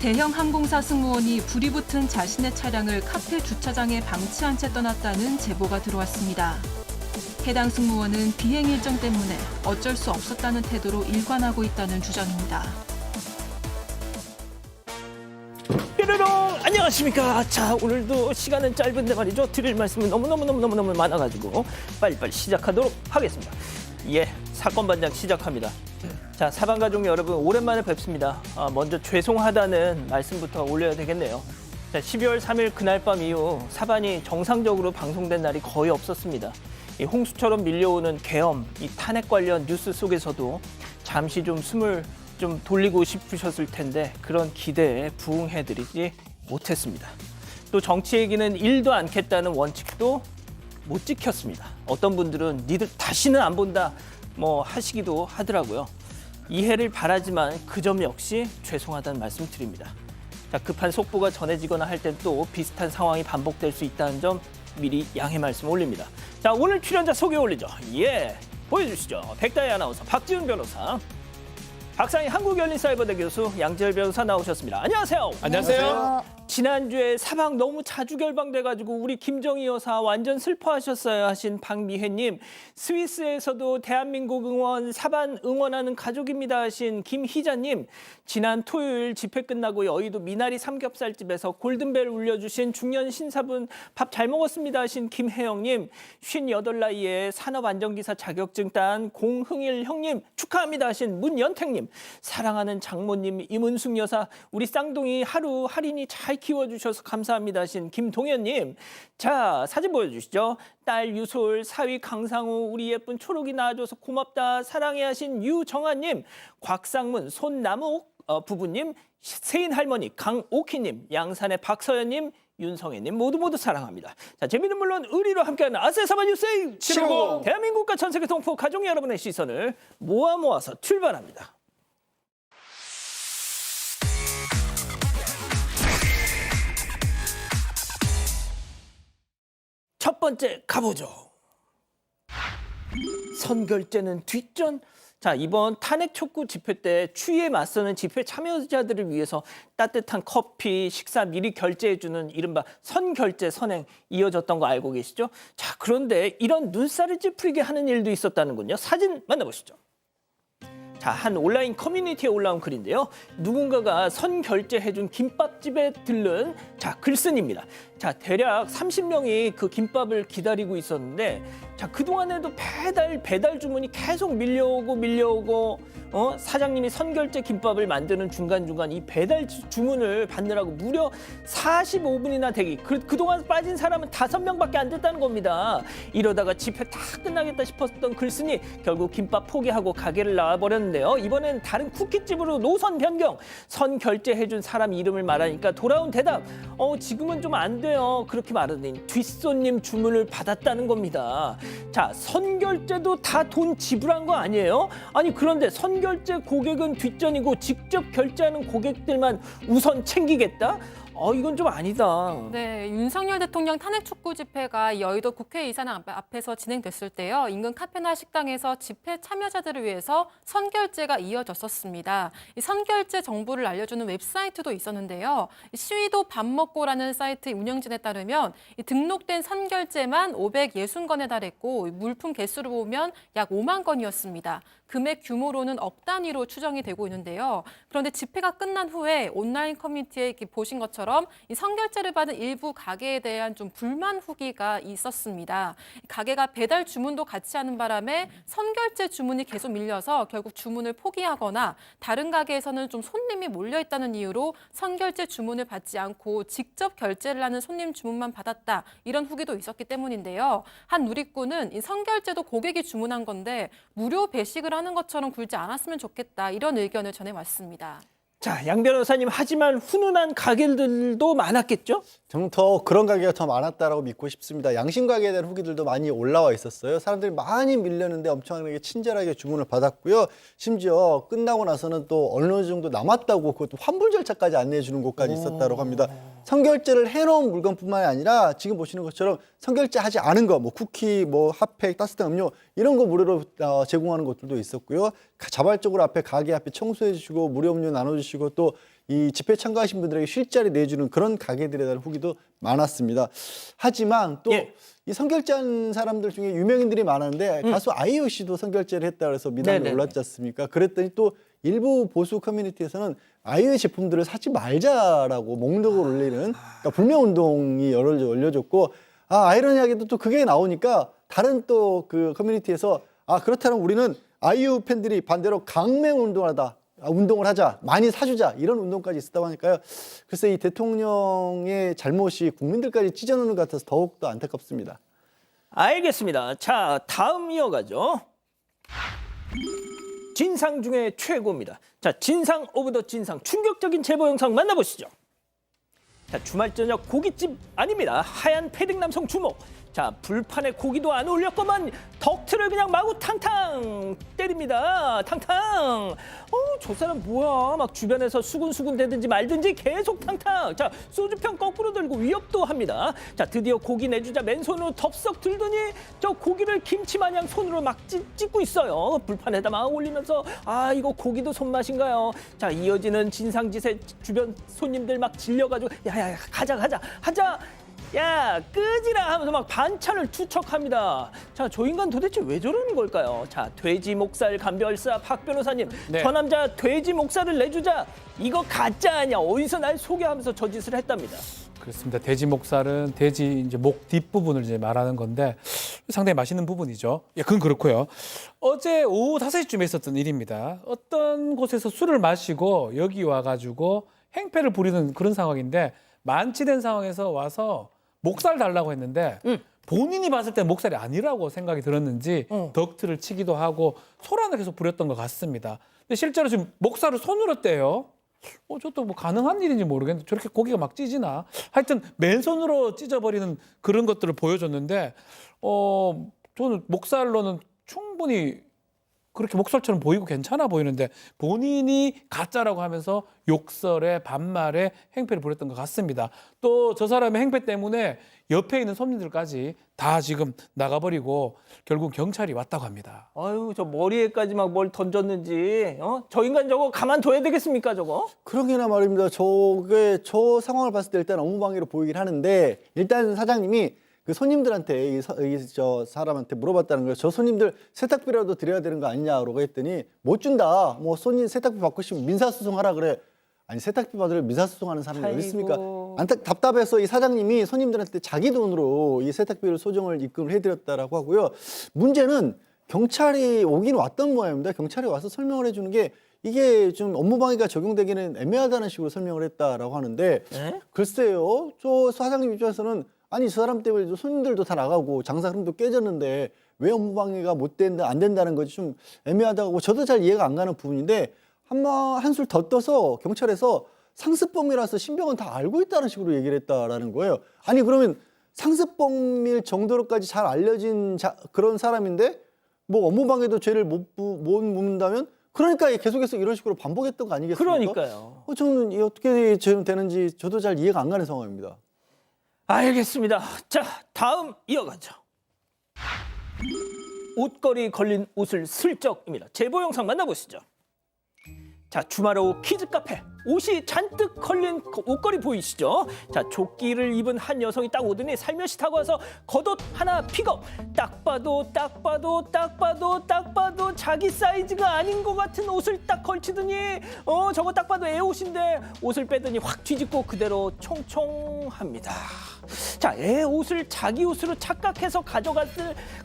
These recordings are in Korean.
대형 항공사 승무원이 불이 붙은 자신의 차량을 카페 주차장에 방치한 채 떠났다는 제보가 들어왔습니다. 해당 승무원은 비행 일정 때문에 어쩔 수 없었다는 태도로 일관하고 있다는 주장입니다. 뾰로롱 안녕하십니까. 자, 오늘도 시간은 짧은데 말이죠. 드릴 말씀은 너무너무 많아가지고 빨리빨리 시작하도록 하겠습니다. 예, 사건 반장 시작합니다. 자, 사방가족 여러분 오랜만에 뵙습니다. 먼저 죄송하다는 말씀부터 올려야 되겠네요. 자, 12월 3일 그날 밤 이후 사반이 정상적으로 방송된 날이 거의 없었습니다. 이 홍수처럼 밀려오는 계엄, 이 탄핵 관련 뉴스 속에서도 잠시 좀 숨을 좀 돌리고 싶으셨을 텐데 그런 기대에 부응해드리지 못했습니다. 또 정치 얘기는 1도 않겠다는 원칙도 못 지켰습니다. 어떤 분들은 니들 다시는 안 본다 뭐 하시기도 하더라고요. 이해를 바라지만 그 점 역시 죄송하다는 말씀 드립니다. 자, 급한 속보가 전해지거나 할 땐 또 비슷한 상황이 반복될 수 있다는 점 미리 양해 말씀 올립니다. 자, 오늘 출연자 소개 올리죠. 예, 보여주시죠. 백다희 아나운서, 박지훈 변호사, 박상희 한국열린사이버대 교수, 양재열 변호사 나오셨습니다. 안녕하세요. 안녕하세요. 지난주에 사방 너무 자주 결방돼가지고 우리 김정희 여사 완전 슬퍼하셨어요 하신 박미혜님, 스위스에서도 대한민국 응원, 사반 응원하는 가족입니다 하신 김희자님, 지난 토요일 집회 끝나고 여의도 미나리 삼겹살집에서 골든벨 울려주신 중년 신사분 밥 잘 먹었습니다 하신 김혜영님, 58 나이에 산업안전기사 자격증 딴 공흥일 형님 축하합니다 하신 문연택님, 사랑하는 장모님 이문숙 여사, 우리 쌍둥이 하루 할인이 잘 키워주셔서 감사합니다 하신 김동현님. 자, 사진 보여주시죠. 딸 유솔, 사위 강상우, 우리 예쁜 초록이 낳아줘서 고맙다 사랑해 하신 유정아님, 곽상문, 손남욱 부부님, 세인 할머니 강오키님, 양산의 박서연님, 윤성애님 모두 사랑합니다. 자, 재미는 물론 의리로 함께하는 아세 사반 뉴스 750, 대한민국과 전세계 동포 가족 여러분의 시선을 모아서 출발합니다. 첫 번째 가보죠. 선결제는 뒷전? 자, 이번 탄핵 촉구 집회 때 추위에 맞서는 집회 참여자들을 위해서 따뜻한 커피, 식사 미리 결제해주는 이른바 선결제 선행 이어졌던 거 알고 계시죠? 자, 그런데 이런 눈살을 찌푸리게 하는 일도 있었다는군요. 사진 만나보시죠. 자, 한 온라인 커뮤니티에 올라온 글인데요. 누군가가 선결제해준 김밥집에 들른 글쓴이입니다. 자, 대략 30명이 그 김밥을 기다리고 있었는데, 자, 그동안에도 배달 주문이 계속 밀려오고 사장님이 선결제 김밥을 만드는 중간중간 이 배달 주문을 받느라고 무려 45분이나 대기. 그동안 빠진 사람은 5명밖에 안 됐다는 겁니다. 이러다가 집회 다 끝나겠다 싶었던 글쓴이 결국 김밥 포기하고 가게를 나와버렸는데요. 이번엔 다른 쿠키집으로 노선 변경. 선결제해준 사람 이름을 말하니까 돌아온 대답, 지금은 좀 안 돼요. 그렇게 말하더니 뒷손님 주문을 받았다는 겁니다. 자, 선결제도 다 돈 지불한 거 아니에요? 아니, 그런데 선결제 고객은 뒷전이고 직접 결제하는 고객들만 우선 챙기겠다? 이건 좀 아니다. 네, 윤석열 대통령 탄핵 촉구 집회가 여의도 국회의사당 앞에서 진행됐을 때요. 인근 카페나 식당에서 집회 참여자들을 위해서 선결제가 이어졌었습니다. 이 선결제 정보를 알려주는 웹사이트도 있었는데요. 시위도 밥 먹고라는 사이트 운영진에 따르면 이 등록된 선결제만 560건에 달했고 물품 개수로 보면 약 5만 건이었습니다. 금액 규모로는 억 단위로 추정이 되고 있는데요. 그런데 집회가 끝난 후에 온라인 커뮤니티에 이렇게 보신 것처럼 이 선결제를 받은 일부 가게에 대한 좀 불만 후기가 있었습니다. 가게가 배달 주문도 같이 하는 바람에 선결제 주문이 계속 밀려서 결국 주문을 포기하거나 다른 가게에서는 좀 손님이 몰려 있다는 이유로 선결제 주문을 받지 않고 직접 결제를 하는 손님 주문만 받았다. 이런 후기도 있었기 때문인데요. 한 누리꾼은 이 선결제도 고객이 주문한 건데 무료 배식을 하는 것처럼 굴지 않았으면 좋겠다. 이런 의견을 전해왔습니다. 자, 양 변호사님, 하지만 훈훈한 가게들도 많았겠죠? 저는 더 그런 가게가 더 많았다라고 믿고 싶습니다. 양심 가게에 대한 후기들도 많이 올라와 있었어요. 사람들이 많이 밀렸는데 엄청나게 친절하게 주문을 받았고요. 심지어 끝나고 나서는 또 어느 정도 남았다고 그것도 환불 절차까지 안내해 주는 곳까지 있었다고 합니다. 선결제를 해놓은 물건뿐만이 아니라 지금 보시는 것처럼 선결제 하지 않은 거, 뭐 쿠키, 뭐 핫팩, 따뜻한 음료 이런 거 무료로 제공하는 것들도 있었고요. 자발적으로 앞에 가게 앞에 청소해 주시고 무료 음료 나눠주시고 또 이 집회 참가하신 분들에게 쉴자리 내주는 그런 가게들에 대한 후기도 많았습니다. 하지만 또 이 선결제한 사람들 중에 유명인들이 많았는데 가수 아이유 씨도 선결제를 했다 그래서 미담이 올랐지 않습니까? 그랬더니 또 일부 보수 커뮤니티에서는 아이유의 제품들을 사지 말자라고 몽독을 올리는 그러니까 불매운동이 열려졌고 아이러니하게도 또 그게 나오니까 다른 또 그 커뮤니티에서 그렇다면 우리는 아이유 팬들이 반대로 운동을 하자, 많이 사주자 이런 운동까지 있었다고 하니까요. 글쎄 이 대통령의 잘못이 국민들까지 찢어놓는 것 같아서 더욱더 안타깝습니다. 알겠습니다. 자, 다음 이어가죠. 진상 중에 최고입니다. 자, 진상 오브 더 진상 충격적인 제보 영상 만나보시죠. 자, 주말 저녁 고깃집 아닙니다. 하얀 패딩 남성 주목. 자, 불판에 고기도 안 올렸건만 덕트를 그냥 마구 탕탕 때립니다. 탕탕. 저 사람 뭐야? 막 주변에서 수군수군 대든지 말든지 계속 탕탕. 자, 소주병 거꾸로 들고 위협도 합니다. 자, 드디어 고기 내주자 맨손으로 덥석 들더니 저 고기를 김치 마냥 손으로 막 찢고 있어요. 불판에다 막 올리면서 이거 고기도 손맛인가요? 자, 이어지는 진상짓에 주변 손님들 막 질려가지고 야야야 하자. 야, 끄지라 하면서 막 반찬을 투척합니다. 자, 저 인간 도대체 왜 저러는 걸까요? 자, 돼지 목살 감별사 박 변호사님. 저 남자 돼지 목살을 내주자. 이거 가짜 아니야. 어디서 날 소개하면서 저 짓을 했답니다. 그렇습니다. 돼지 목살은 돼지 이제 목 뒷부분을 이제 말하는 건데 상당히 맛있는 부분이죠. 예, 그건 그렇고요. 어제 오후 5시쯤에 있었던 일입니다. 어떤 곳에서 술을 마시고 여기 와가지고 행패를 부리는 그런 상황인데 만취된 상황에서 와서 목살 달라고 했는데 본인이 봤을 때 목살이 아니라고 생각이 들었는지 덕트를 치기도 하고 소란을 계속 부렸던 것 같습니다. 근데 실제로 지금 목살을 손으로 떼요. 저도 뭐 가능한 일인지 모르겠는데 저렇게 고기가 막 찢이나. 하여튼 맨손으로 찢어버리는 그런 것들을 보여줬는데 저는 목살로는 충분히 그렇게 목살처럼 보이고 괜찮아 보이는데 본인이 가짜라고 하면서 욕설에 반말에 행패를 부렸던 것 같습니다. 또 저 사람의 행패 때문에 옆에 있는 손님들까지 다 지금 나가버리고 결국 경찰이 왔다고 합니다. 저 머리에까지 막 뭘 던졌는지 저 인간 저거 가만둬야 되겠습니까 저거? 그러게나 말입니다. 저 상황을 봤을 때 일단 업무방해로 보이긴 하는데 일단 사장님이 그 손님들한테 저 사람한테 물어봤다는 거예요. 저 손님들 세탁비라도 드려야 되는 거 아니냐고 했더니 못 준다. 뭐 손님 세탁비 받고 싶으면 민사소송하라 그래. 아니 세탁비 받으려 민사소송하는 사람이 어디 있습니까? 답답해서 이 사장님이 손님들한테 자기 돈으로 이 세탁비를 소정을 입금을 해드렸다라고 하고요. 문제는 경찰이 오긴 왔던 모양입니다. 경찰이 와서 설명을 해주는 게 이게 좀 업무방해가 적용되기는 애매하다는 식으로 설명을 했다라고 하는데 글쎄요. 저 사장님 입장에서는 아니 저 사람 때문에 손님들도 다 나가고 장사 흐름도 깨졌는데 왜 업무방해가 안 된다는 것이 좀 애매하다고 저도 잘 이해가 안 가는 부분인데 한술 더 떠서 경찰에서 상습범이라서 신병은 다 알고 있다는 식으로 얘기를 했다라는 거예요. 아니 그러면 상습범일 정도로까지 잘 알려진 그런 사람인데 뭐 업무방해도 죄를 못 묻는다면 그러니까 계속해서 이런 식으로 반복했던 거 아니겠습니까? 그러니까요. 저는 이 어떻게 되는지 저도 잘 이해가 안 가는 상황입니다. 알겠습니다. 자, 다음 이어가죠. 옷걸이 걸린 옷을 슬쩍입니다. 제보 영상 만나보시죠. 자, 주말 오후 키즈 카페. 옷이 잔뜩 걸린 옷걸이 보이시죠? 자, 조끼를 입은 한 여성이 딱 오더니 살며시 타고 와서 겉옷 하나 픽업. 딱 봐도 자기 사이즈가 아닌 것 같은 옷을 딱 걸치더니 저거 딱 봐도 애 옷인데 옷을 빼더니 확 뒤집고 그대로 총총합니다. 자, 애 옷을 자기 옷으로 착각해서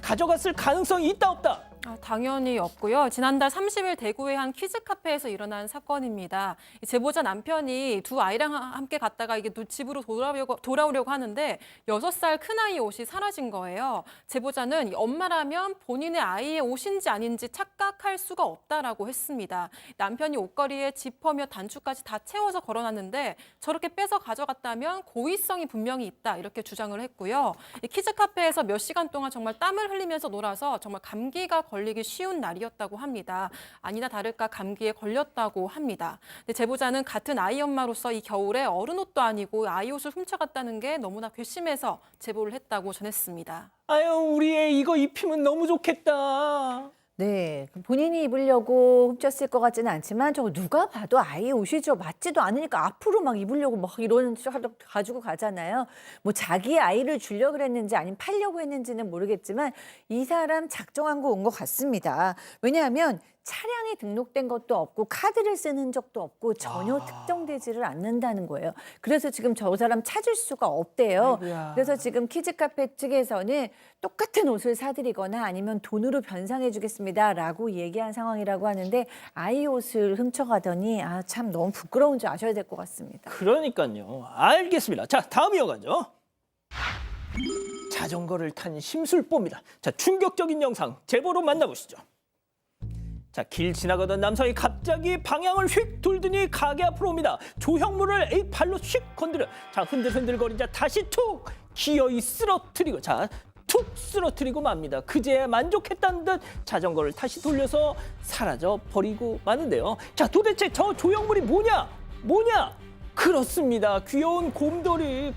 가져갔을 가능성이 있다 없다? 당연히 없고요. 지난달 30일 대구의 한 퀴즈 카페에서 일어난 사건입니다. 제보자 남편이 두 아이랑 함께 갔다가 이게 집으로 돌아오려고 하는데 6살 큰아이 옷이 사라진 거예요. 제보자는 엄마라면 본인의 아이의 옷인지 아닌지 착각할 수가 없다라고 했습니다. 남편이 옷걸이에 지퍼며 단추까지 다 채워서 걸어놨는데 저렇게 빼서 가져갔다면 고의성이 분명히 있다 이렇게 주장을 했고요. 이 퀴즈 카페에서 몇 시간 동안 정말 땀을 흘리면서 놀아서 정말 감기가 걸리기 쉬운 날이었다고 합니다. 아니나 다를까 감기에 걸렸다고 합니다. 근데 제보자는 같은 아이 엄마로서 이 겨울에 어른 옷도 아니고 아이 옷을 훔쳐갔다는 게 너무나 괘씸해서 제보를 했다고 전했습니다. 아유, 우리 애 이거 입히면 너무 좋겠다. 네, 본인이 입으려고 훔쳤을 것 같지는 않지만 저거 누가 봐도 아이 옷이죠. 맞지도 않으니까 앞으로 막 입으려고 막 이런 식으로 가지고 가잖아요. 뭐 자기 아이를 주려고 그랬는지 아니면 팔려고 했는지는 모르겠지만 이 사람 작정한 거 온 것 같습니다. 왜냐하면 차량이 등록된 것도 없고 카드를 쓰는 적도 없고 전혀 특정되지를 않는다는 거예요. 그래서 지금 저 사람 찾을 수가 없대요. 아이고야. 그래서 지금 키즈카페 측에서는 똑같은 옷을 사드리거나 아니면 돈으로 변상해 주겠습니다라고 얘기한 상황이라고 하는데 아이 옷을 훔쳐가더니 참 너무 부끄러운 줄 아셔야 될 것 같습니다. 그러니까요. 알겠습니다. 자, 다음 이어가죠. 자전거를 탄 심술보입니다. 자, 충격적인 영상 제보로 만나보시죠. 자, 길 지나가던 남성이 갑자기 방향을 휙 돌더니 가게 앞으로 옵니다. 조형물을 발로 휙 건드려. 자, 흔들흔들거리자 다시 툭 기어이 쓰러뜨리고 툭 쓰러뜨리고 맙니다. 그제야 만족했다는 듯 자전거를 다시 돌려서 사라져 버리고 마는데요. 자, 도대체 저 조형물이 뭐냐? 그렇습니다. 귀여운 곰돌이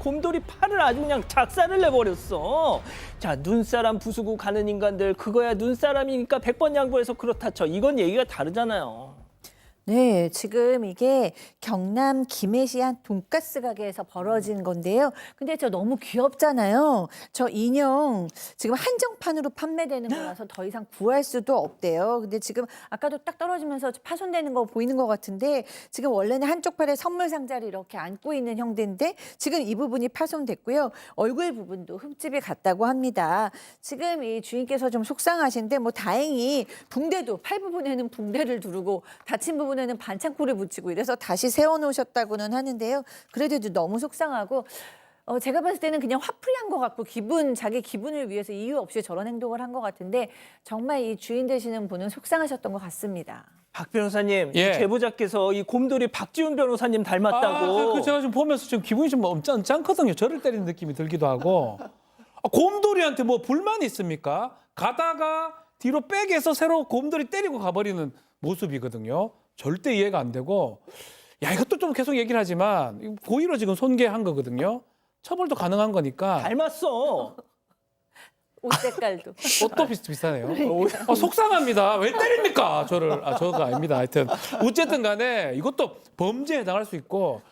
팔을 아주 그냥 작살을 내버렸어. 자, 눈사람 부수고 가는 인간들 그거야 눈사람이니까 100번 양보해서 그렇다 쳐. 이건 얘기가 다르잖아요. 네, 지금 이게 경남 김해시 한 돈가스 가게에서 벌어진 건데요. 근데 저 너무 귀엽잖아요. 저 인형 지금 한정판으로 판매되는 거라서 더 이상 구할 수도 없대요. 근데 지금 아까도 딱 떨어지면서 파손되는 거 보이는 것 같은데 지금 원래는 한쪽 팔에 선물 상자를 이렇게 안고 있는 형태인데 지금 이 부분이 파손됐고요. 얼굴 부분도 흠집이 갔다고 합니다. 지금 이 주인께서 좀 속상하신데 뭐 다행히 붕대도 팔 부분에는 붕대를 두르고 다친 부분에는 반창고를 붙이고 이래서 다시 세워놓으셨다고는 하는데요. 그래도 너무 속상하고 제가 봤을 때는 그냥 화풀이한 것 같고 자기 기분을 위해서 이유 없이 저런 행동을 한 것 같은데 정말 이 주인 되시는 분은 속상하셨던 것 같습니다. 박 변호사님, 예. 이 제보자께서 이 곰돌이 박지훈 변호사님 닮았다고. 제가 지금 보면서 지금 기분이 좀 언짢거든요. 저를 때리는 느낌이 들기도 하고. 곰돌이한테 뭐 불만이 있습니까? 가다가 뒤로 백에서 새로 곰돌이 때리고 가버리는 모습이거든요. 절대 이해가 안 되고. 야, 이것도 좀 계속 얘기를 하지만 고의로 지금 손괴한 거거든요. 처벌도 가능한 거니까. 닮았어. 옷 색깔도. 옷도 비슷비슷하네요. 속상합니다. 왜 때립니까? 저가 아닙니다. 하여튼 어쨌든 간에 이것도 범죄에 해당할 수 있고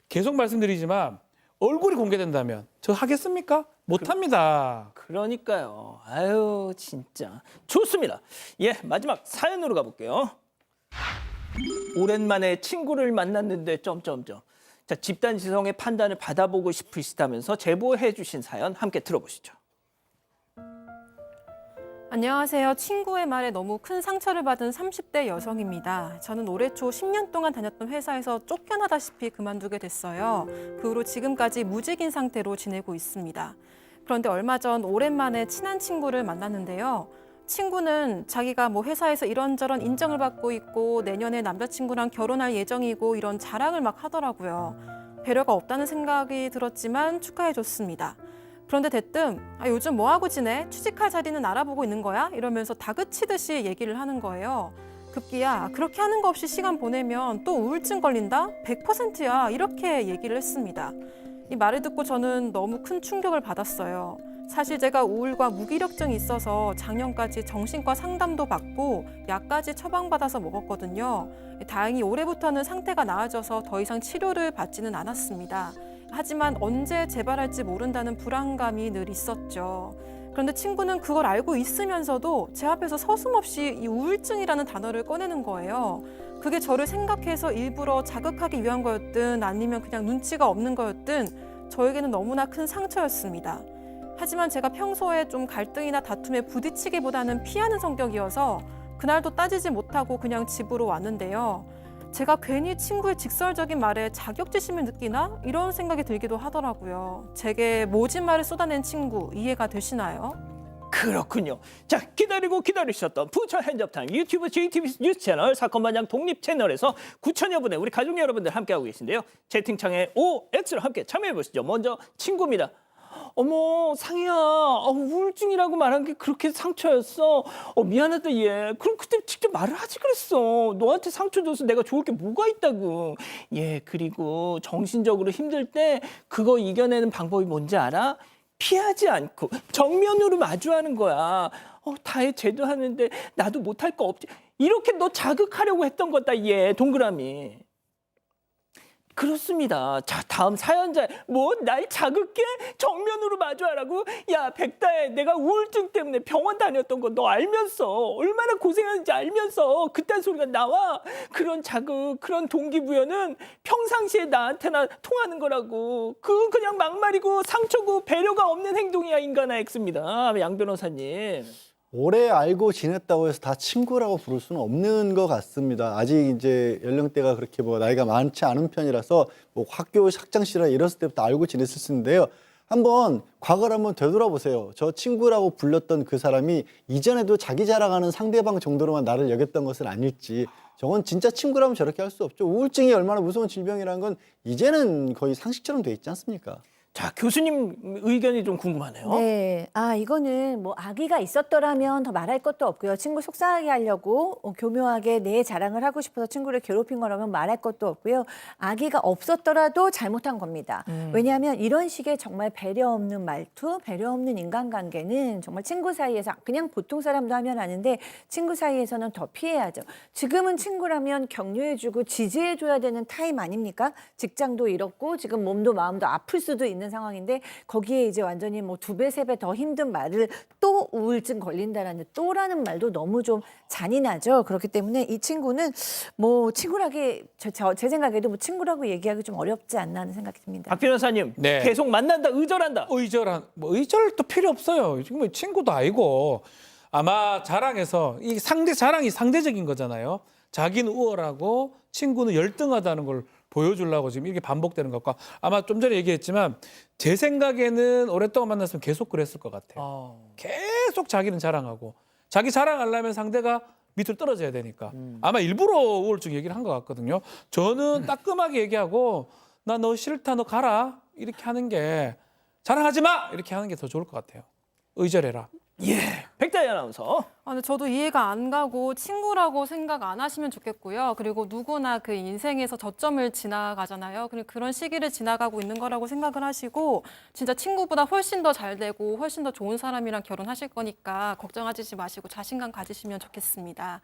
계속 말씀드리지만 얼굴이 공개된다면 저 하겠습니까? 못합니다. 그러니까요. 아유, 진짜. 좋습니다. 예, 마지막 사연으로 가볼게요. 오랜만에 친구를 만났는데 점점점. 자, 집단 지성의 판단을 받아보고 싶으시다면서 제보해 주신 사연 함께 들어보시죠. 안녕하세요. 친구의 말에 너무 큰 상처를 받은 30대 여성입니다. 저는 올해 초 10년 동안 다녔던 회사에서 쫓겨나다시피 그만두게 됐어요. 그 후로 지금까지 무직인 상태로 지내고 있습니다. 그런데 얼마 전 오랜만에 친한 친구를 만났는데요. 친구는 자기가 뭐 회사에서 이런저런 인정을 받고 있고 내년에 남자친구랑 결혼할 예정이고 이런 자랑을 막 하더라고요. 배려가 없다는 생각이 들었지만 축하해줬습니다. 그런데 대뜸 요즘 뭐하고 지내? 취직할 자리는 알아보고 있는 거야? 이러면서 다그치듯이 얘기를 하는 거예요. 급기야 그렇게 하는 거 없이 시간 보내면 또 우울증 걸린다? 100%야 이렇게 얘기를 했습니다. 이 말을 듣고 저는 너무 큰 충격을 받았어요. 사실 제가 우울과 무기력증이 있어서 작년까지 정신과 상담도 받고 약까지 처방받아서 먹었거든요. 다행히 올해부터는 상태가 나아져서 더 이상 치료를 받지는 않았습니다. 하지만 언제 재발할지 모른다는 불안감이 늘 있었죠. 그런데 친구는 그걸 알고 있으면서도 제 앞에서 서슴없이 이 우울증이라는 단어를 꺼내는 거예요. 그게 저를 생각해서 일부러 자극하기 위한 거였든 아니면 그냥 눈치가 없는 거였든 저에게는 너무나 큰 상처였습니다. 하지만 제가 평소에 좀 갈등이나 다툼에 부딪히기보다는 피하는 성격이어서 그날도 따지지 못하고 그냥 집으로 왔는데요. 제가 괜히 친구의 직설적인 말에 자격지심을 느끼나? 이런 생각이 들기도 하더라고요. 제게 모진 말을 쏟아낸 친구 이해가 되시나요? 그렇군요. 자, 기다리고 기다리셨던 부천 핸즈업타임 유튜브 JTBC 뉴스 채널 사건반장 독립 채널에서 9천여 분의 우리 가족 여러분들 함께하고 계신데요. 채팅창에 OX를 함께 참여해보시죠. 먼저 친구입니다. 어머 상희야, 우울증이라고 말한 게 그렇게 상처였어. 미안하다 얘. 그럼 그때 직접 말을 하지 그랬어. 너한테 상처 줘서 내가 좋을 게 뭐가 있다고. 예, 그리고 정신적으로 힘들 때 그거 이겨내는 방법이 뭔지 알아? 피하지 않고 정면으로 마주하는 거야. 다해 쟤도 하는데 나도 못할 거 없지. 이렇게 너 자극하려고 했던 거다 얘. 동그라미. 그렇습니다. 자, 다음 사연자. 뭐 날 자극해? 정면으로 마주하라고? 야, 백다혜, 내가 우울증 때문에 병원 다녔던 거 너 알면서 얼마나 고생하는지 알면서 그딴 소리가 나와? 그런 자극, 그런 동기부여는 평상시에 나한테나 통하는 거라고. 그건 그냥 막말이고 상처고 배려가 없는 행동이야, 인간아 X입니다. 양 변호사님. 오래 알고 지냈다고 해서 다 친구라고 부를 수는 없는 것 같습니다. 아직 이제 연령대가 그렇게 뭐 나이가 많지 않은 편이라서 뭐 학교 학창 시절에 이랬을 때부터 알고 지냈을 수 있는데요. 한번 과거를 한번 되돌아보세요. 저 친구라고 불렀던 그 사람이 이전에도 자기 자랑하는 상대방 정도로만 나를 여겼던 것은 아닐지. 저건 진짜 친구라면 저렇게 할 수 없죠. 우울증이 얼마나 무서운 질병이라는 건 이제는 거의 상식처럼 돼 있지 않습니까? 자, 교수님 의견이 좀 궁금하네요. 네. 이거는 뭐 아기가 있었더라면 더 말할 것도 없고요. 친구 속상하게 하려고 교묘하게 내 자랑을 하고 싶어서 친구를 괴롭힌 거라면 말할 것도 없고요. 아기가 없었더라도 잘못한 겁니다. 왜냐하면 이런 식의 정말 배려 없는 말투, 배려 없는 인간관계는 정말 친구 사이에서 그냥 보통 사람도 하면 아는데 친구 사이에서는 더 피해야죠. 지금은 친구라면 격려해주고 지지해줘야 되는 타임 아닙니까? 직장도 잃었고 지금 몸도 마음도 아플 수도 있는 상황인데 거기에 이제 완전히 뭐 2배, 3배 더 힘든 말을 또 우울증 걸린다라는 또라는 말도 너무 좀 잔인하죠. 그렇기 때문에 이 친구는 뭐 친구라기 제 생각에도 뭐 친구라고 얘기하기 좀 어렵지 않나 하는 생각이 듭니다. 박 변호사님, 네. 계속 만난다, 의절한다. 의절도 필요 없어요. 지금 뭐 친구도 아니고 아마 자랑에서 이 자랑이 상대적인 거잖아요. 자기는 우월하고 친구는 열등하다는 걸 보여주려고 지금 이렇게 반복되는 것 같고 아마 좀 전에 얘기했지만 제 생각에는 오랫동안 만났으면 계속 그랬을 것 같아요. 계속 자기는 자랑하고 자기 자랑하려면 상대가 밑으로 떨어져야 되니까 아마 일부러 우울증 얘기를 한 것 같거든요. 저는 따끔하게 얘기하고 나 너 싫다 너 가라 이렇게 하는 게 자랑하지 마 이렇게 하는 게 더 좋을 것 같아요. 의절해라. 예, 백다희 아나운서. 근데 저도 이해가 안 가고 친구라고 생각 안 하시면 좋겠고요. 그리고 누구나 그 인생에서 저점을 지나가잖아요. 그런 시기를 지나가고 있는 거라고 생각을 하시고 진짜 친구보다 훨씬 더 잘 되고 훨씬 더 좋은 사람이랑 결혼하실 거니까 걱정하지 마시고 자신감 가지시면 좋겠습니다.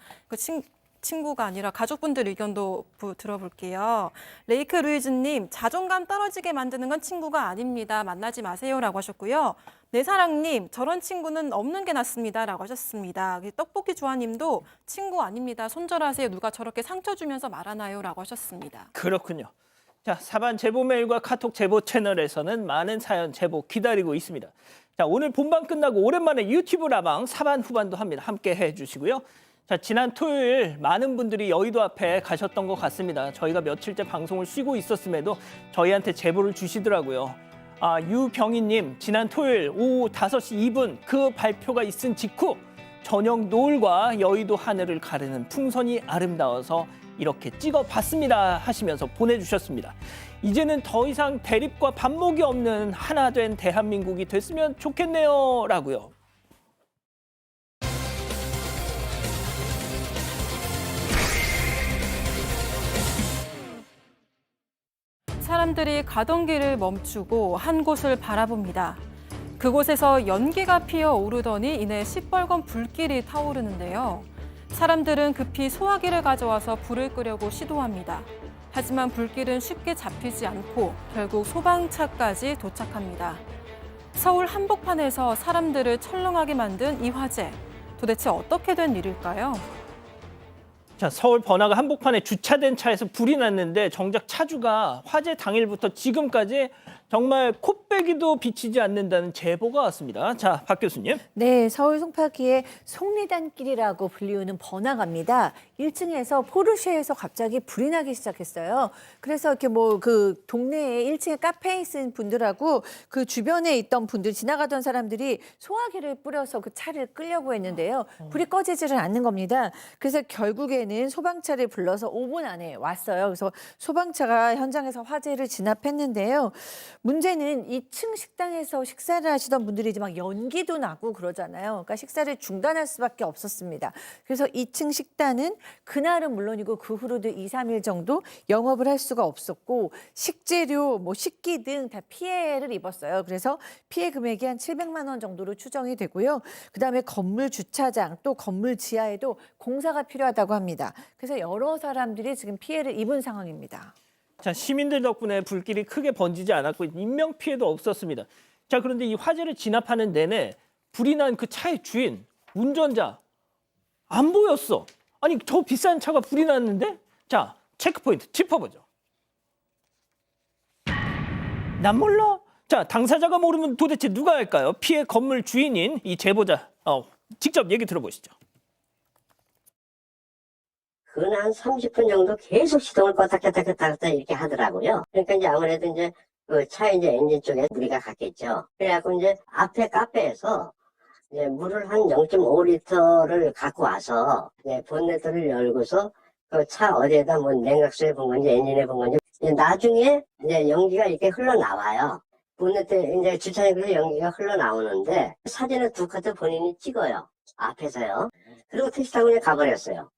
친구가 아니라 가족분들 의견도 들어볼게요. 레이크 루이즈님, 자존감 떨어지게 만드는 건 친구가 아닙니다. 만나지 마세요라고 하셨고요. 내사랑님, 저런 친구는 없는 게 낫습니다라고 하셨습니다. 떡볶이 주아님도 친구 아닙니다. 손절하세요. 누가 저렇게 상처 주면서 말하나요라고 하셨습니다. 그렇군요. 자, 사반 제보 메일과 카톡 제보 채널에서는 많은 사연 제보 기다리고 있습니다. 자, 오늘 본방 끝나고 오랜만에 유튜브 라방 사반 후반도 합니다. 함께 해주시고요. 자, 지난 토요일 많은 분들이 여의도 앞에 가셨던 것 같습니다. 저희가 며칠째 방송을 쉬고 있었음에도 저희한테 제보를 주시더라고요. 유병희님, 지난 토요일 오후 5시 2분 그 발표가 있은 직후 저녁 노을과 여의도 하늘을 가르는 풍선이 아름다워서 이렇게 찍어봤습니다 하시면서 보내주셨습니다. 이제는 더 이상 대립과 반목이 없는 하나 된 대한민국이 됐으면 좋겠네요 라고요. 사람들이 가던 길을 멈추고 한 곳을 바라봅니다. 그곳에서 연기가 피어 오르더니 이내 시뻘건 불길이 타오르는데요. 사람들은 급히 소화기를 가져와서 불을 끄려고 시도합니다. 하지만 불길은 쉽게 잡히지 않고 결국 소방차까지 도착합니다. 서울 한복판에서 사람들을 철렁하게 만든 이 화재. 도대체 어떻게 된 일일까요? 자, 서울 번화가 한복판에 주차된 차에서 불이 났는데 정작 차주가 화재 당일부터 지금까지 정말 코빼기도 비치지 않는다는 제보가 왔습니다. 자, 박 교수님. 네, 서울 송파구의 속리단길이라고 불리우는 번화가입니다. 1층에서 포르쉐에서 갑자기 불이 나기 시작했어요. 그래서 이렇게 뭐 그 동네에 1층에 카페에 있는 분들하고 그 주변에 있던 분들 지나가던 사람들이 소화기를 뿌려서 그 차를 끄려고 했는데요. 불이 꺼지지를 않는 겁니다. 그래서 결국에는 소방차를 불러서 5분 안에 왔어요. 그래서 소방차가 현장에서 화재를 진압했는데요. 문제는 2층 식당에서 식사를 하시던 분들이 이제 막 연기도 나고 그러잖아요. 그러니까 식사를 중단할 수밖에 없었습니다. 그래서 2층 식단은 그날은 물론이고 그 후로도 2, 3일 정도 영업을 할 수가 없었고 식재료, 뭐 식기 등 다 피해를 입었어요. 그래서 피해 금액이 한 700만 원 정도로 추정이 되고요. 그다음에 건물 주차장 또 건물 지하에도 공사가 필요하다고 합니다. 그래서 여러 사람들이 지금 피해를 입은 상황입니다. 자, 시민들 덕분에 불길이 크게 번지지 않았고 인명 피해도 없었습니다. 자, 그런데 이 화재를 진압하는 내내 불이 난 그 차의 주인, 운전자 안 보였어. 아니, 저 비싼 차가 불이 났는데? 자, 체크포인트 짚어보죠. 난 몰라. 자, 당사자가 모르면 도대체 누가 할까요? 피해 건물 주인인 이 제보자. 직접 얘기 들어보시죠. 한 30분 정도 계속 시동을 껐다 이렇게 하더라고요. 그러니까 이제 아무래도 이제 그 차의 이제 엔진 쪽에 무리가 갔겠죠. 그래갖고 이제 앞에 카페에서 이제 물을 한 0.5리터를 갖고 와서 이제 본네트를 열고서 그 차 어디에다 뭐 냉각수에 본 건지 엔진에 본 건지 이제 나중에 이제 연기가 이렇게 흘러나와요. 본네트 이제 주차장에서 연기가 흘러나오는데 사진을 두 카트 본인이 찍어요. 앞에서요. 그리고 택시 타고 그냥 가버렸어요.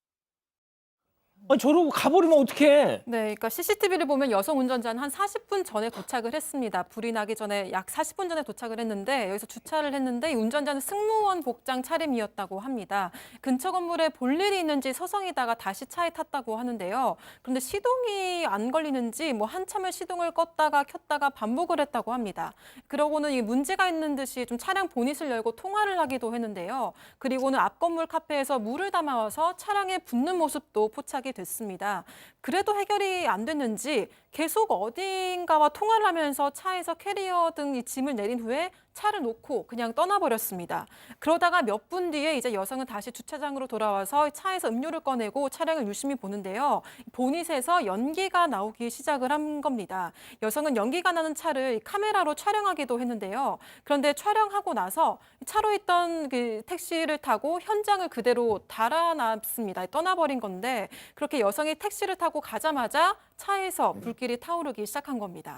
저러고 가버리면 어떡해. 네, 그러니까 CCTV를 보면 여성 운전자는 한 40분 전에 도착을 했습니다. 불이 나기 전에 약 40분 전에 도착을 했는데 여기서 주차를 했는데 이 운전자는 승무원 복장 차림이었다고 합니다. 근처 건물에 볼 일이 있는지 서성이다가 다시 차에 탔다고 하는데요. 그런데 시동이 안 걸리는지 뭐 한참을 시동을 껐다가 켰다가 반복을 했다고 합니다. 그러고는 이 문제가 있는 듯이 좀 차량 보닛을 열고 통화를 하기도 했는데요. 그리고는 앞 건물 카페에서 물을 담아와서 차량에 붓는 모습도 포착이 됐습니다. 그래도 해결이 안 됐는지 계속 어딘가와 통화를 하면서 차에서 캐리어 등 이 짐을 내린 후에 차를 놓고 그냥 떠나버렸습니다. 그러다가 몇 분 뒤에 이제 여성은 다시 주차장으로 돌아와서 차에서 음료를 꺼내고 차량을 유심히 보는데요. 보닛에서 연기가 나오기 시작을 한 겁니다. 여성은 연기가 나는 차를 카메라로 촬영하기도 했는데요. 그런데 촬영하고 나서 차로 있던 그 택시를 타고 현장을 그대로 달아놨습니다. 떠나버린 건데 그렇게 여성이 택시를 타고 가자마자 차에서 불길이 타오르기 시작한 겁니다.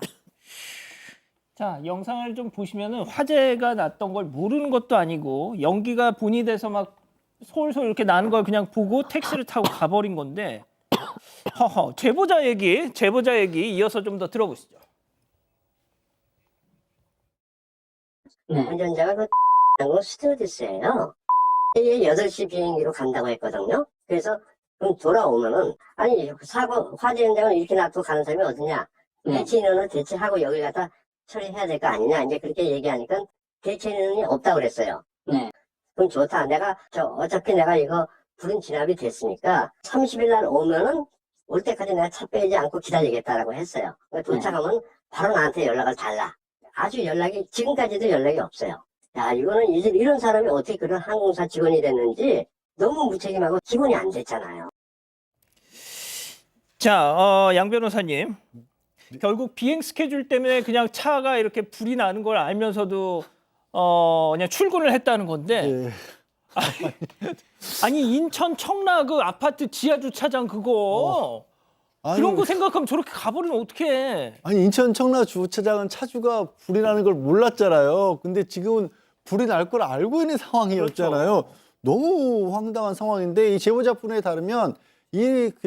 자, 영상을 좀 보시면은 화재가 났던 걸 모르는 것도 아니고 연기가 분이돼서 막 솔솔 이렇게 나는 걸 그냥 보고 택시를 타고 가버린 건데 제보자 얘기 이어서 좀 더 들어보시죠. 운전자가 그 스튜어디스예요. 8시 비행기로 간다고 했거든요. 그래서 그럼 돌아오면은 아니 화재 현장을 이렇게 놔두고 가는 사람이 어디냐? 대체 인원을 대체하고 여기 갖다 처리해야 될 거 아니냐? 이제 그렇게 얘기하니까 대체 인원이 없다고 그랬어요. 그럼 좋다. 어차피 내가 이거 불은 진압이 됐으니까 30일 날 오면은 올 때까지 내가 차 빼지 않고 기다리겠다라고 했어요. 도착하면 바로 나한테 연락을 달라. 아주 지금까지도 연락이 없어요. 야, 이거는 이제 이런 사람이 어떻게 그런 항공사 직원이 됐는지 너무 무책임하고 기본이 안 됐잖아요. 자, 양 변호사님. 결국 비행 스케줄 때문에 그냥 차가 이렇게 불이 나는 걸 알면서도 그냥 출근을 했다는 건데. 네. 아니 인천 청라 그 아파트 지하 주차장 그거 그런 거 생각하면 저렇게 가버리면 어떡해. 아니 인천 청라 주차장은 차주가 불이 나는 걸 몰랐잖아요. 근데 지금은 불이 날 걸 알고 있는 상황이었잖아요. 그렇죠. 너무 황당한 상황인데 이 제보자분에 따르면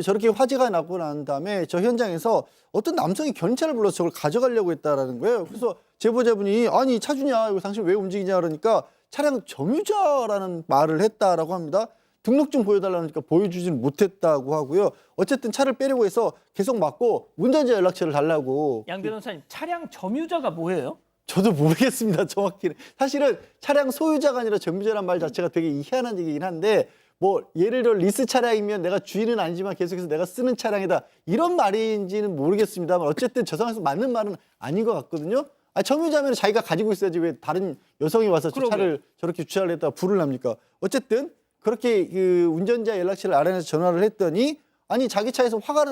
저렇게 화재가 나고 난 다음에 저 현장에서 어떤 남성이 견차를 불러서 저걸 가져가려고 했다라는 거예요. 그래서 제보자분이 아니 차주냐 이거 당신 왜 움직이냐 그러니까 차량 점유자라는 말을 했다라고 합니다. 등록증 보여달라니까 보여주지는 못했다고 하고요. 어쨌든 차를 빼려고 해서 계속 막고 운전자 연락처를 달라고. 양 변호사님 차량 점유자가 뭐예요? 저도 모르겠습니다. 정확히는. 사실은 차량 소유자가 아니라 점유자란 말 자체가 되게 희한한 얘기긴 한데 뭐 예를 들어 리스 차량이면 내가 주인은 아니지만 계속해서 내가 쓰는 차량이다. 이런 말인지는 모르겠습니다만 어쨌든 저 상황에서 맞는 말은 아닌 것 같거든요. 점유자면 자기가 가지고 있어야지 왜 다른 여성이 와서 저 차를 저렇게 주차를 했다가 불을 납니까? 어쨌든 그렇게 그 운전자 연락처를 알아내서 전화를 했더니 아니 자기 차에서 화재가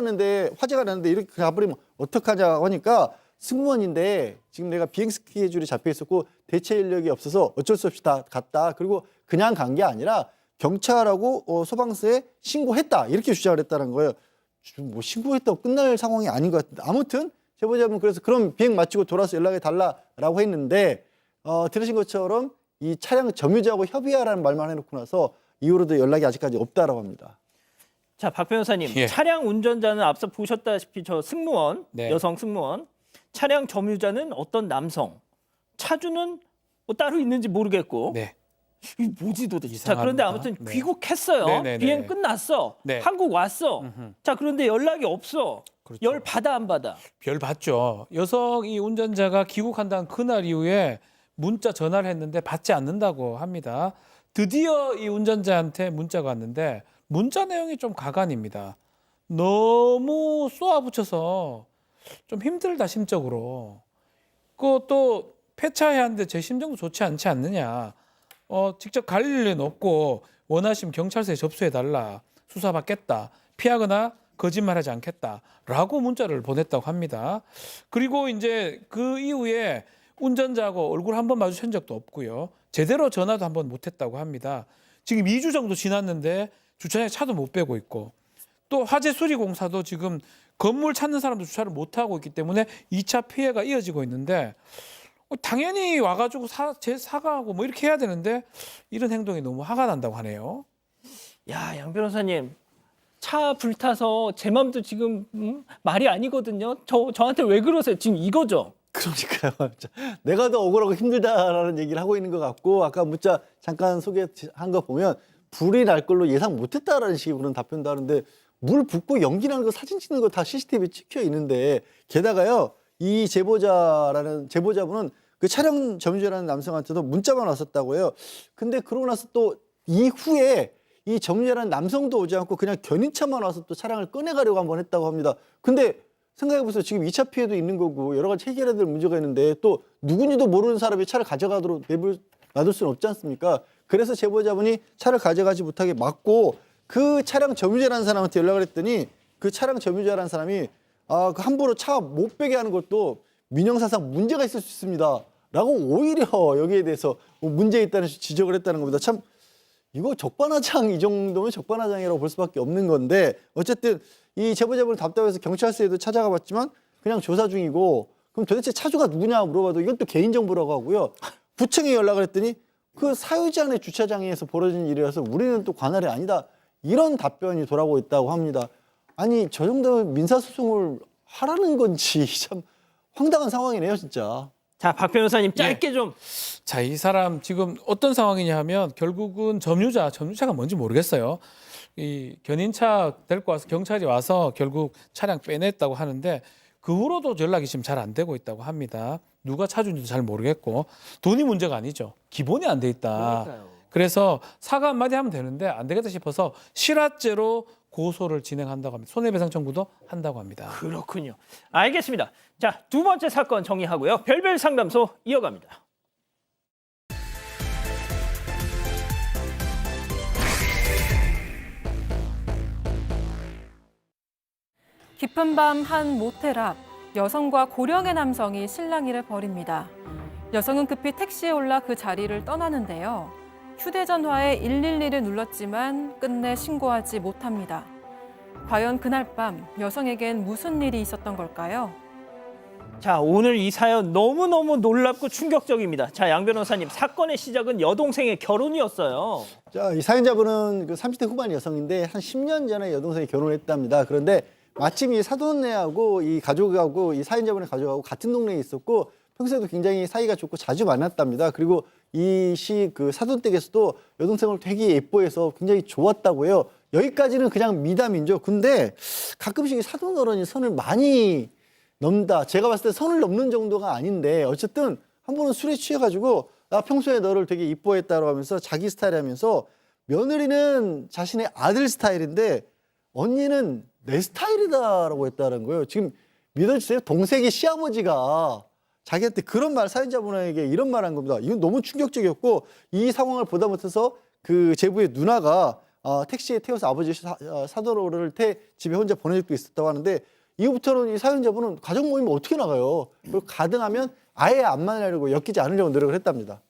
나는데 이렇게 가버리면 어떡하냐고 하니까 승무원인데 지금 내가 비행 스케줄이 잡혀 있었고 대체 인력이 없어서 어쩔 수 없이 다 갔다. 그리고 그냥 간 게 아니라 경찰하고 소방서에 신고했다. 이렇게 주장을 했다는 거예요. 뭐 신고했다고 끝날 상황이 아닌 것 같은데 아무튼 제보자분 그래서 그럼 비행 마치고 돌아서 연락해 달라라고 했는데 들으신 것처럼 이 차량 점유자하고 협의하라는 말만 해놓고 나서 이후로도 연락이 아직까지 없다라고 합니다. 자, 박 변호사님, 예. 차량 운전자는 앞서 보셨다시피 저 승무원, 네. 여성 승무원, 차량 점유자는 어떤 남성, 차주는 뭐 따로 있는지 모르겠고 네. 이 뭐지 도대체. 자, 이상합니다. 그런데 아무튼 네. 귀국했어요. 네네네. 비행 끝났어. 네. 한국 왔어. 음흠. 자, 그런데 연락이 없어. 그렇죠. 열 받아 안 받아? 별 받죠. 여성 이 운전자가 귀국한다는 그날 이후에 문자 전화를 했는데 받지 않는다고 합니다. 드디어 이 운전자한테 문자가 왔는데 문자 내용이 좀 가관입니다. 너무 쏘아붙여서 좀 힘들다 심적으로. 그또 폐차해야 하는데 제 심정도 좋지 않지 않느냐. 직접 갈 일은 없고 원하시면 경찰서에 접수해달라. 수사받겠다. 피하거나 거짓말하지 않겠다라고 문자를 보냈다고 합니다. 그리고 이제 그 이후에 운전자하고 얼굴 한 번 마주친 적도 없고요. 제대로 전화도 한 번 못했다고 합니다. 지금 2주 정도 지났는데 주차장에 차도 못 빼고 있고 또 화재 수리 공사도 지금 건물 찾는 사람도 주차를 못 하고 있기 때문에 2차 피해가 이어지고 있는데 당연히 와가지고 사과하고 뭐 이렇게 해야 되는데 이런 행동이 너무 화가 난다고 하네요. 야, 양 변호사님. 차 불타서 제 맘도 지금 말이 아니거든요. 저한테 왜 그러세요? 지금 이거죠. 그러니까요. 내가 더 억울하고 힘들다라는 얘기를 하고 있는 것 같고 아까 문자 잠깐 소개한 거 보면 불이 날 걸로 예상 못했다라는 식의 그런 답변도 하는데 물 붓고 연기 나는 거 사진 찍는 거 다 CCTV에 찍혀 있는데 게다가요 이 제보자분은 그 차량 점유자라는 남성한테도 문자만 왔었다고요. 근데 그러고 나서 또 이후에 이 점유자라는 남성도 오지 않고 그냥 견인차만 와서 또 차량을 꺼내가려고 한번 했다고 합니다. 근데 생각해보세요. 지금 2차 피해도 있는 거고 여러 가지 해결해야 될 문제가 있는데 또 누군지도 모르는 사람이 차를 가져가도록 놔둘 수는 없지 않습니까? 그래서 제보자분이 차를 가져가지 못하게 막고 그 차량 점유자라는 사람한테 연락을 했더니 그 차량 점유자라는 사람이 그 함부로 차 못 빼게 하는 것도 민형사상 문제가 있을 수 있습니다. 라고 오히려 여기에 대해서 문제 있다는 지적을 했다는 겁니다. 참 이거 적반하장 이 정도면 적반하장이라고 볼 수밖에 없는 건데 어쨌든 이 제보자분을 답답해서 경찰서에도 찾아가 봤지만 그냥 조사 중이고 그럼 도대체 차주가 누구냐 물어봐도 이건 또 개인정보라고 하고요. 구청에 연락을 했더니 그 사유지안의 주차장에서 벌어진 일이라서 우리는 또 관할이 아니다. 이런 답변이 돌아오고 있다고 합니다. 아니 저 정도면 민사소송을 하라는 건지 참 황당한 상황이네요 진짜. 자, 박 변호사님 짧게 좀. 자, 이 사람 지금 어떤 상황이냐 하면 결국은 점유자가 뭔지 모르겠어요. 이 견인차 데리고 와서 경찰이 와서 결국 차량 빼냈다고 하는데 그 후로도 연락이 지금 잘 안 되고 있다고 합니다. 누가 차주인지도 잘 모르겠고 돈이 문제가 아니죠. 기본이 안 돼 있다. 그러니까요. 그래서 사과 한마디 하면 되는데 안 되겠다 싶어서 실화죄로 고소를 진행한다고 합니다. 손해배상 청구도 한다고 합니다. 그렇군요. 알겠습니다. 자, 두 번째 사건 정리하고요. 별별 상담소 이어갑니다. 깊은 밤 한 모텔 앞 여성과 고령의 남성이 실랑이를 벌입니다. 여성은 급히 택시에 올라 그 자리를 떠나는데요. 휴대전화에 112를 눌렀지만 끝내 신고하지 못합니다. 과연 그날 밤 여성에겐 무슨 일이 있었던 걸까요? 자, 오늘 이 사연 너무너무 놀랍고 충격적입니다. 자, 양 변호사님, 사건의 시작은 여동생의 결혼이었어요. 자, 이 사연자분은 그 30대 후반 여성인데 한 10년 전에 여동생이 결혼을 했답니다. 그런데 마침 이 사돈네하고 이 가족하고 이 사연자분의 가족하고 같은 동네에 있었고 평소에도 굉장히 사이가 좋고 자주 만났답니다. 그리고 이 그 사돈 댁에서도 여동생을 되게 예뻐해서 굉장히 좋았다고요. 여기까지는 그냥 미담이죠. 근데 가끔씩 이 사돈 어른이 선을 많이 넘다. 제가 봤을 때 선을 넘는 정도가 아닌데 어쨌든 한 번은 술에 취해가지고 나 평소에 너를 되게 이뻐했다고 하면서 자기 스타일 하면서 며느리는 자신의 아들 스타일인데 언니는 내 스타일이다라고 했다는 거예요. 지금 믿어주세요. 동생의 시아버지가 자기한테 그런 말 사연자분에게 이런 말 한 겁니다. 이건 너무 충격적이었고 이 상황을 보다 못해서 그 제부의 누나가 택시에 태워서 아버지 사도를 집에 혼자 보낸 적도 있었다고 하는데 이후부터는 이 사연자분은 가족 모임에 어떻게 나가요? 그리고 가능하면 아예 안 만나려고 엮이지 않으려고 노력을 했답니다.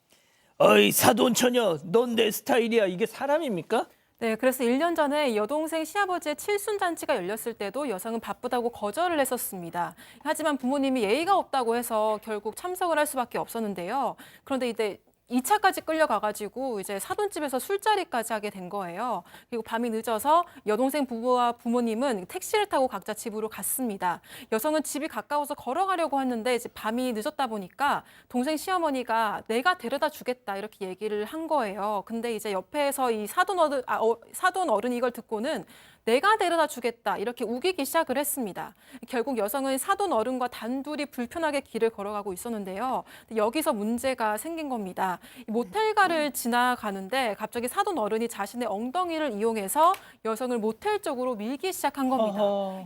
어이, 사돈 처녀, 넌 내 스타일이야. 이게 사람입니까? 네, 그래서 1년 전에 여동생 시아버지의 칠순잔치가 열렸을 때도 여성은 바쁘다고 거절을 했었습니다. 하지만 부모님이 예의가 없다고 해서 결국 참석을 할 수밖에 없었는데요. 그런데 이제 2차까지 끌려가가지고 이제 사돈집에서 술자리까지 하게 된 거예요. 그리고 밤이 늦어서 여동생 부부와 부모님은 택시를 타고 각자 집으로 갔습니다. 여성은 집이 가까워서 걸어가려고 했는데 이제 밤이 늦었다 보니까 동생 시어머니가 내가 데려다 주겠다 이렇게 얘기를 한 거예요. 근데 이제 옆에서 이 사돈 어른이 이걸 듣고는 내가 데려다 주겠다 이렇게 우기기 시작을 했습니다. 결국 여성은 사돈 어른과 단둘이 불편하게 길을 걸어가고 있었는데요. 여기서 문제가 생긴 겁니다. 모텔가를 지나가는데 갑자기 사돈 어른이 자신의 엉덩이를 이용해서 여성을 모텔 쪽으로 밀기 시작한 겁니다.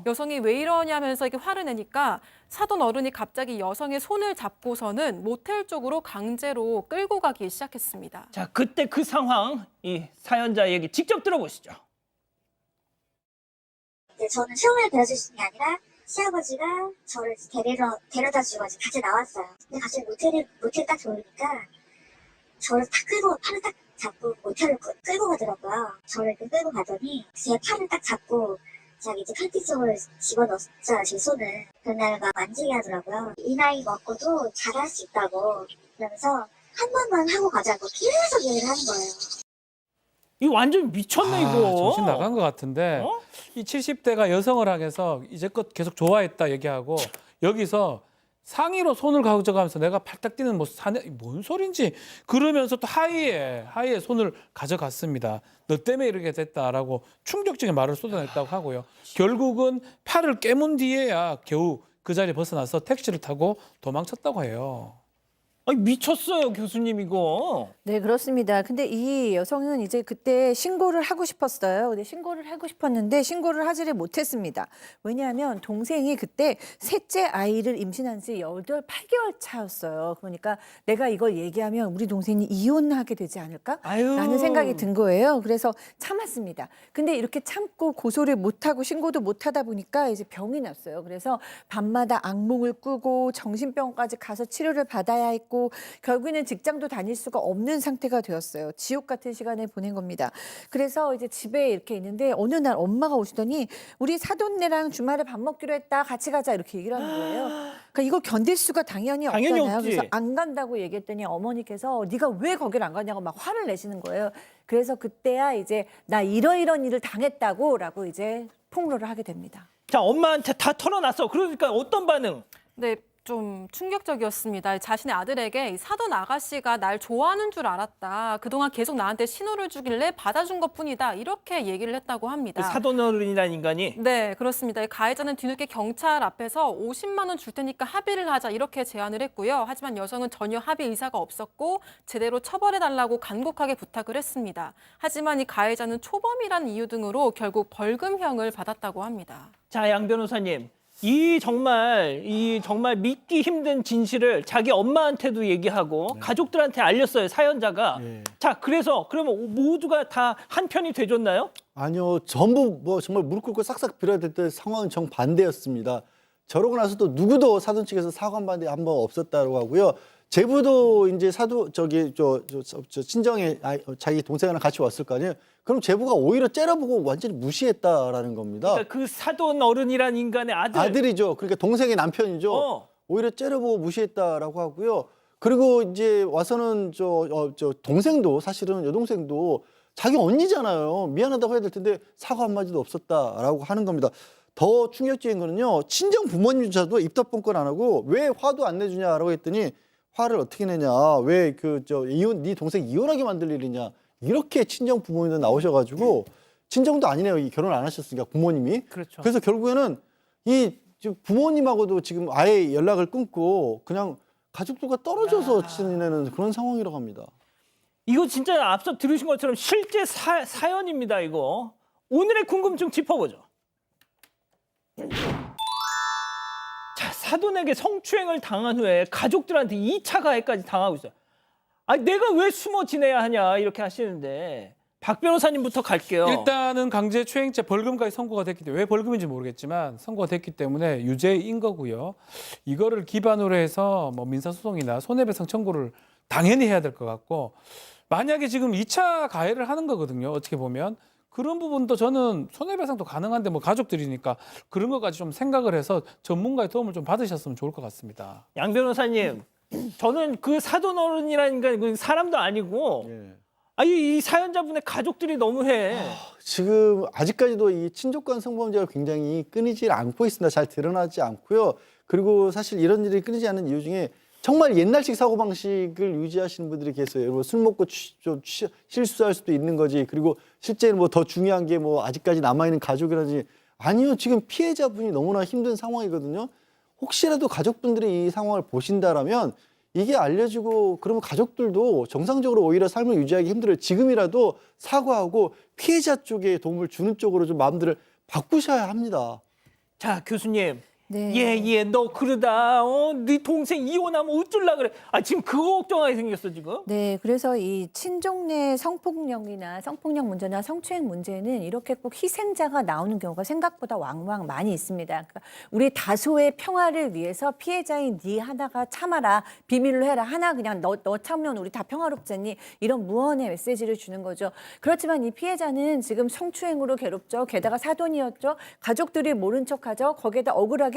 여성이 왜 이러냐면서 이렇게 화를 내니까 사돈 어른이 갑자기 여성의 손을 잡고서는 모텔 쪽으로 강제로 끌고 가기 시작했습니다. 자, 그때 그 상황 이 사연자 얘기 직접 들어보시죠. 저는 시어머니가 데려주신 게 아니라 시아버지가 저를 데려다 주고 같이 나왔어요. 근데 갑자기 모텔 딱 들어오니까 저를 딱 끌고 팔을 딱 잡고 모텔을 끌고 가더라고요. 저를 이렇게 끌고 가더니 제 팔을 딱 잡고 자기 이제 팔찌 속을 집어넣었잖아, 제 손을. 그날 막 만지게 하더라고요. 이 나이 먹고도 잘할 수 있다고 그러면서 한 번만 하고 가자고 계속 얘기를 하는 거예요. 이 완전 미쳤네 이거. 정신 나간 것 같은데 어? 이 70대가 여성을 향해서 이제껏 계속 좋아했다 얘기하고 여기서 상의로 손을 가져가면서 내가 팔딱 뛰는 모습 뭔 소린지 그러면서 또 하이에 손을 가져갔습니다. 너 때문에 이렇게 됐다라고 충격적인 말을 쏟아냈다고 하고요. 결국은 팔을 깨문 뒤에야 겨우 그 자리에 벗어나서 택시를 타고 도망쳤다고 해요. 아니, 미쳤어요 교수님 이거. 네, 그렇습니다. 근데 이 여성은 이제 그때 신고를 하고 싶었어요. 근데 신고를 하고 싶었는데 신고를 하지를 못했습니다. 왜냐하면 동생이 그때 셋째 아이를 임신한 지 8개월 차였어요. 그러니까 내가 이걸 얘기하면 우리 동생이 이혼하게 되지 않을까? 아유. 라는 생각이 든 거예요. 그래서 참았습니다. 근데 이렇게 참고 고소를 못하고 신고도 못하다 보니까 이제 병이 났어요. 그래서 밤마다 악몽을 꾸고 정신병원까지 가서 치료를 받아야 했고 결국에는 직장도 다닐 수가 없는 상태가 되었어요. 지옥 같은 시간을 보낸 겁니다. 그래서 이제 집에 이렇게 있는데 어느 날 엄마가 오시더니 우리 사돈네랑 주말에 밥 먹기로 했다. 같이 가자 이렇게 얘기를 하는 거예요. 그러니까 이걸 견딜 수가 당연히 없잖아요. 없지. 그래서 안 간다고 얘기했더니 어머니께서 네가 왜 거기를 안 가냐고 막 화를 내시는 거예요. 그래서 그때야 이제 나 이런 일을 당했다고라고 이제 폭로를 하게 됩니다. 자, 엄마한테 다 털어놨어. 그러니까 어떤 반응? 네, 좀 충격적이었습니다. 자신의 아들에게 이 사돈 아가씨가 날 좋아하는 줄 알았다. 그동안 계속 나한테 신호를 주길래 받아준 것뿐이다. 이렇게 얘기를 했다고 합니다. 사돈 어른이라는 인간이. 네, 그렇습니다. 이 가해자는 뒤늦게 경찰 앞에서 50만 원 줄 테니까 합의를 하자 이렇게 제안을 했고요. 하지만 여성은 전혀 합의 의사가 없었고 제대로 처벌해달라고 간곡하게 부탁을 했습니다. 하지만 이 가해자는 초범이라는 이유 등으로 결국 벌금형을 받았다고 합니다. 자, 양 변호사님. 이 정말 믿기 힘든 진실을 자기 엄마한테도 얘기하고 가족들한테 알렸어요, 사연자가. 네. 자, 그래서 그러면 모두가 다 한편이 돼줬나요? 아니요, 전부 뭐 정말 무릎 꿇고 싹싹 빌어야 될 때 상황은 정반대였습니다. 저러고 나서도 누구도 사돈 측에서 사과받은 한 번 없었다고 하고요. 제부도 이제 친정에 자기 동생이랑 같이 왔을 거 아니에요. 그럼 제부가 오히려 째려보고 완전히 무시했다라는 겁니다. 그러니까 그 사돈 어른이란 인간의 아들이죠. 그러니까 동생의 남편이죠. 오히려 째려보고 무시했다라고 하고요. 그리고 이제 와서는 저 동생도 사실은 여동생도 자기 언니잖아요. 미안하다고 해야 될 텐데 사과 한마디도 없었다라고 하는 겁니다. 더 충격적인 거는요. 친정 부모님조차도 입덧번권 안 하고 왜 화도 안 내주냐라고 했더니 화를 어떻게 내냐. 왜 네 동생 이혼하게 만들 일이냐. 이렇게 친정 부모님도 나오셔가지고 친정도 아니네요. 이 결혼 안 하셨으니까 부모님이. 그렇죠. 그래서 결국에는 이 부모님하고도 지금 아예 연락을 끊고 그냥 가족들과 떨어져서 지내는 그런 상황이라고 합니다. 이거 진짜 앞서 들으신 것처럼 실제 사연입니다, 이거. 오늘의 궁금증 짚어보죠. 자, 사돈에게 성추행을 당한 후에 가족들한테 2차 가해까지 당하고 있어요. 아니, 내가 왜 숨어 지내야 하냐 이렇게 하시는데 박 변호사님부터 갈게요. 일단은 강제추행죄 벌금까지 선고가 됐기 때문에 왜 벌금인지 모르겠지만 선고가 됐기 때문에 유죄인 거고요. 이거를 기반으로 해서 뭐 민사소송이나 손해배상 청구를 당연히 해야 될 것 같고 만약에 지금 2차 가해를 하는 거거든요. 어떻게 보면 그런 부분도 저는 손해배상도 가능한데 뭐 가족들이니까 그런 것까지 좀 생각을 해서 전문가의 도움을 좀 받으셨으면 좋을 것 같습니다. 양 변호사님, 저는 그 사돈 어른이라니까 그 사람도 아니고 예. 이 사연자분의 가족들이 너무해. 지금 아직까지도 이 친족 간 성범죄가 굉장히 끊이질 않고 있습니다. 잘 드러나지 않고요. 그리고 사실 이런 일이 끊이지 않는 이유 중에 정말 옛날식 사고방식을 유지하시는 분들이 계세요. 여러분 술 먹고 실수할 수도 있는 거지. 그리고 실제는 뭐 더 중요한 게 뭐 아직까지 남아있는 가족이라든지 아니요. 지금 피해자분이 너무나 힘든 상황이거든요. 혹시라도 가족분들이 이 상황을 보신다라면 이게 알려지고 그러면 가족들도 정상적으로 오히려 삶을 유지하기 힘들어요. 지금이라도 사과하고 피해자 쪽에 도움을 주는 쪽으로 좀 마음들을 바꾸셔야 합니다. 자, 교수님. 네. 너 그러다 네 동생 이혼하면 어쩔라 그래. 지금 그거 걱정하게 생겼어 지금. 네, 그래서 이 친족 내 성폭력이나 성폭력 문제나 성추행 문제는 이렇게 꼭 희생자가 나오는 경우가 생각보다 왕왕 많이 있습니다. 그러니까 우리 다소의 평화를 위해서 피해자인 네 하나가 참아라, 비밀로 해라, 하나 그냥 너 참으면 우리 다 평화롭잖니, 이런 무언의 메시지를 주는 거죠. 그렇지만 이 피해자는 지금 성추행으로 괴롭죠. 게다가 사돈이었죠. 가족들이 모른 척하죠. 거기에다 억울하게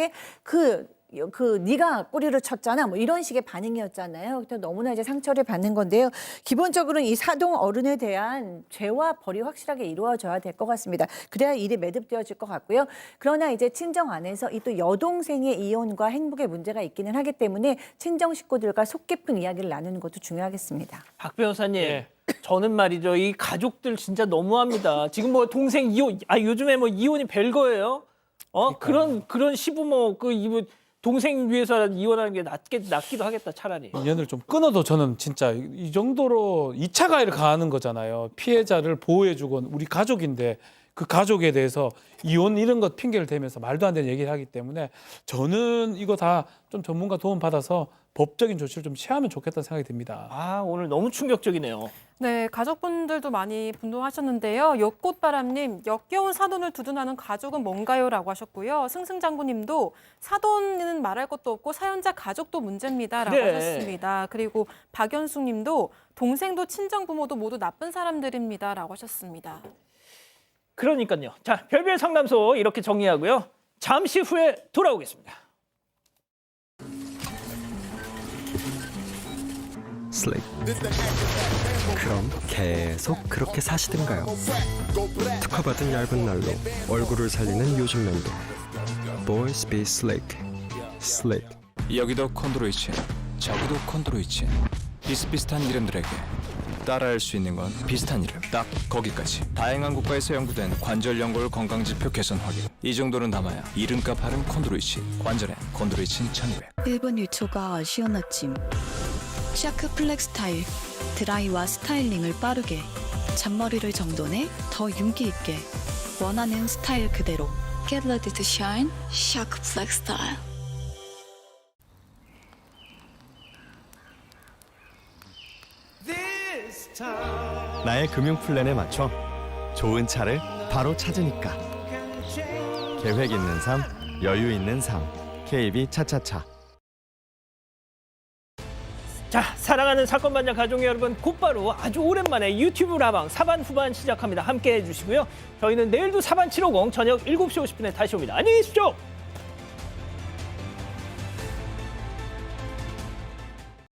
네가 꼬리를 쳤잖아, 뭐 이런 식의 반응이었잖아요. 그래서 너무나 이제 상처를 받는 건데요. 기본적으로는 이 사동 어른에 대한 죄와 벌이 확실하게 이루어져야 될 것 같습니다. 그래야 일이 매듭되어질 것 같고요. 그러나 이제 친정 안에서 이 또 여동생의 이혼과 행복의 문제가 있기는 하기 때문에 친정 식구들과 속 깊은 이야기를 나누는 것도 중요하겠습니다. 박 변호사님, 저는 말이죠, 이 가족들 진짜 너무합니다. 지금 뭐 동생 이혼, 요즘에 뭐 이혼이 별거예요. 그런 시부모 동생 위해서 이혼하는 게 낫기도 하겠다 차라리. 인연을 좀 끊어도 저는 진짜 이 정도로 2차 가해를 가하는 거잖아요. 피해자를 보호해주고 우리 가족인데 그 가족에 대해서 이혼 이런 것 핑계를 대면서 말도 안 되는 얘기를 하기 때문에 저는 이거 다 좀 전문가 도움 받아서 법적인 조치를 좀 취하면 좋겠다는 생각이 듭니다. 오늘 너무 충격적이네요. 네, 가족분들도 많이 분노하셨는데요. 역꽃바람님, 역겨운 사돈을 두둔하는 가족은 뭔가요? 라고 하셨고요. 승승장구님도 사돈은 말할 것도 없고 사연자 가족도 문제입니다. 라고 그래. 하셨습니다. 그리고 박연숙님도 동생도 친정부모도 모두 나쁜 사람들입니다. 라고 하셨습니다. 그러니까요. 자, 별별 상담소 이렇게 정리하고요. 잠시 후에 돌아오겠습니다. 슬릭. 그럼 계속 그렇게 사시든가요? 특허받은 얇은 날로 얼굴을 살리는 요즘 면도 Boys Be Slick. 슬릭. 여기도 콘드로이친, 저기도 콘드로이친. 비슷비슷한 이름들에게 따라할 수 있는 건 비슷한 이름, 딱 거기까지. 다양한 국가에서 연구된 관절 연골 건강지표 개선 확인. 이 정도는 담아야 이름값 하는 콘드로이친. 관절엔 콘드로이친 1200. 1분 1초가 아쉬운 아침. 샤크 플렉 스타일. 드라이와 스타일링을 빠르게. 잔머리를 정돈해 더 윤기 있게. 원하는 스타일 그대로. Get ready to shine. 샤크 플렉 스타일. 나의 금융 플랜에 맞춰 좋은 차를 바로 찾으니까. 계획 있는 삶, 여유 있는 삶. KB 차차차. 자, 사랑하는 사건 반장 가족 여러분, 곧바로 아주 오랜만에 유튜브 라방 사반 후반 시작합니다. 함께해 주시고요. 저희는 내일도 사반 750 저녁 7시 50분에 다시 옵니다. 안녕히 계십시오.